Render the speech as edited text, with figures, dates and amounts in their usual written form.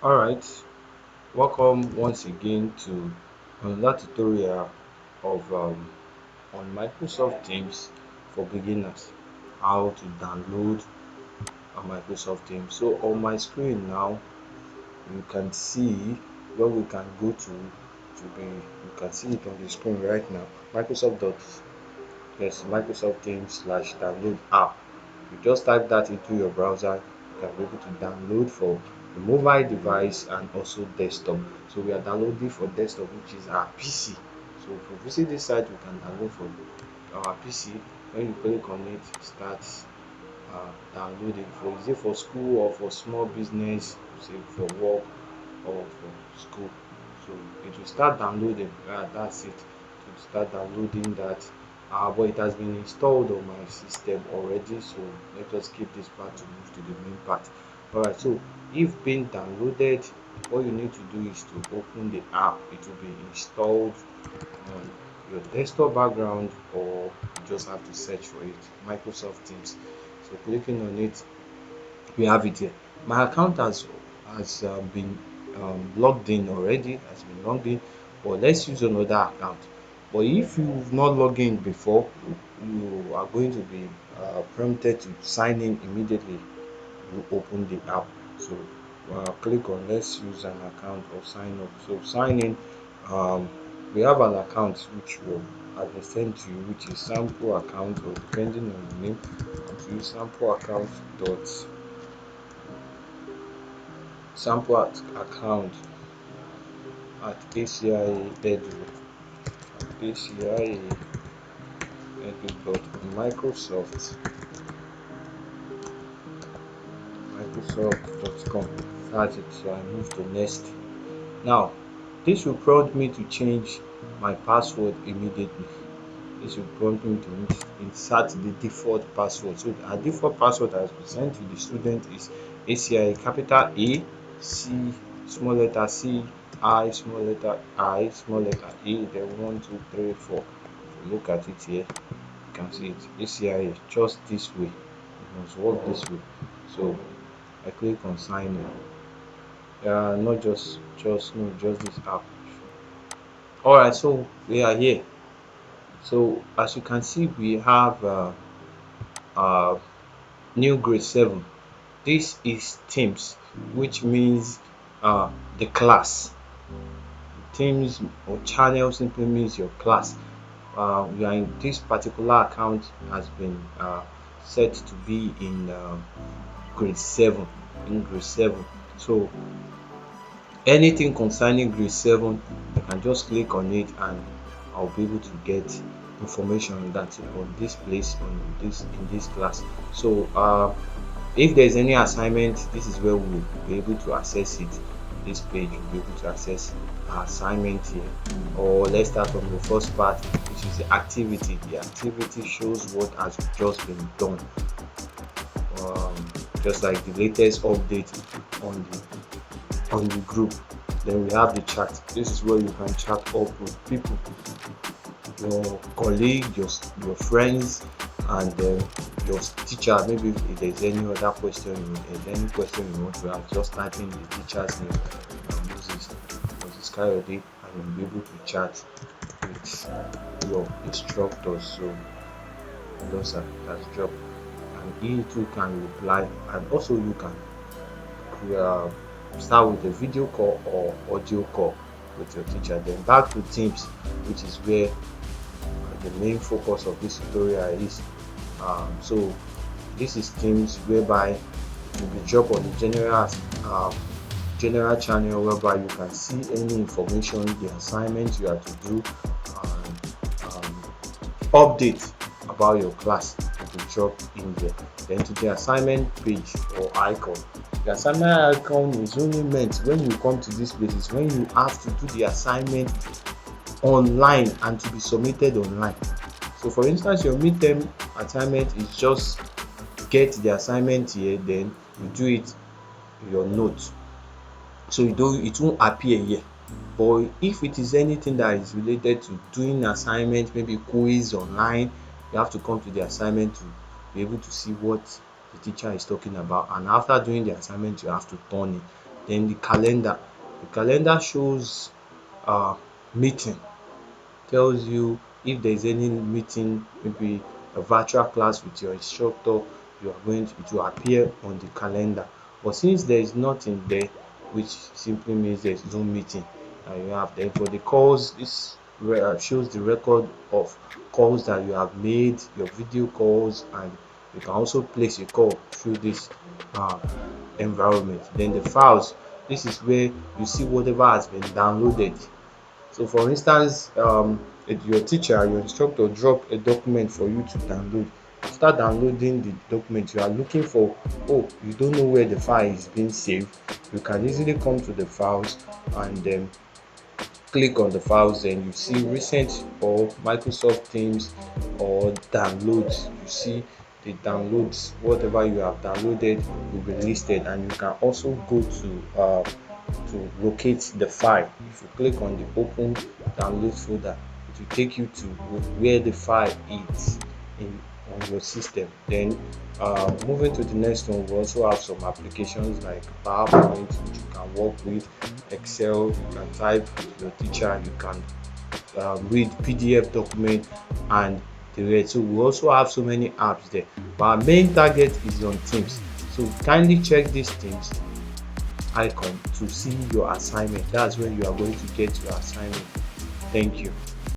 Alright, welcome once again to another tutorial of on Microsoft Teams for beginners. How to download a Microsoft Teams. So on my screen now, you can see where we can go to be. You can see it on the screen right now. Microsoft Teams slash download app. You just type that into your browser, you can be able to download for the mobile device and also desktop. So we are downloading for desktop, which is our PC. So if you visit this site, we can download for our PC. When you click on it, it starts downloading. For is it for school or for small business, say for work or for school. So it will start downloading. That's it. It will start downloading that. But it has been installed on my system already. So let us skip this part to move to the main part. Alright, so if being downloaded, what you need to do is to open the app. It will be installed on your desktop background, or you just have to search for it. Microsoft Teams. So clicking on it, we have it here. My account has been logged in already, but let's use another account. But if you've not logged in before, you are going to be prompted to sign in immediately you open the app. So click on let's use an account or sign up. So sign in. um, we have an account which will have been sent to you, which is sample account, or depending on the name, to use sample account dot account at ACIA Edu dot Microsoft.com. That's it. So I move to next. Now, this will prompt me to change my password immediately. This will prompt me to insert the default password. So our default password that has been sent to the student is ACIA capital A C small letter C I small letter A, then 1 2 3 4. If you look at it here, you can see it ACIA, just this way. It must work this way. So I click on sign in. Not just this app. Alright, so we are here. So as you can see, we have uh, new grade 7. This is Teams, which means the class. Teams or channel simply means your class. We are in this particular account has been set to be in grade 7. So anything concerning grade 7, you can just click on it and I'll be able to get information on that on this place, on this in this class. So if there's any assignment, this is where we'll be able to access it. This page will be able to access our assignment here. Or let's start from the first part, which is the activity. The activity shows what has just been done, just like the latest update on the group. Then we have the chat. This is where you can chat up with people, your colleague, your friends, and your teacher. Maybe if there's any other question, any question you want to ask, just type in the teacher's name. Moses Kayode, and you'll be able to chat with your instructors. So those are that's job, and he too can reply, and also you can uh, start with a video call or audio call with your teacher. Then back to Teams, which is where the main focus of this tutorial is. So this is Teams, whereby it will be dropped on the general channel, whereby you can see any information, the assignment you have to do, and update about your class will be dropped in there. Then to the assignment page or icon. The assignment icon is only meant when you come to this place, is when you have to do the assignment online and to be submitted online. So for instance, your midterm assignment is just get the assignment here, then you do it your note. So it won't appear here. But if it is anything that is related to doing assignment, maybe quiz online, you have to come to the assignment to be able to see what the teacher is talking about. And after doing the assignment, you have to turn in. Then the calendar shows meeting, tells you if there is any meeting, maybe a virtual class with your instructor, you are going to, it will appear on the calendar. But since there is nothing there, which simply means there is no meeting, you have there for the calls, this shows the record of calls that you have made, your video calls, and you can also place a call through this uh, environment. Then the files, this is where you see whatever has been downloaded. So for instance, your teacher, your instructor drop a document for you to download. You start downloading the document, you are looking for, oh, you don't know where the file is being saved. You can easily come to the files and then click on the files, and you see recent or Microsoft Teams or downloads. You see the downloads, whatever you have downloaded will be listed, and you can also go to locate the file. If you click on the open download folder, it will take you to where the file is in on your system. Then moving to the next one, we also have some applications like PowerPoint, which you can work with, Excel, you can type with your teacher, you can read PDF document and the rest. So we also have so many apps there, but our main target is on Teams. So kindly check these Teams icon to see your assignment. That's when you are going to get your assignment. Thank you.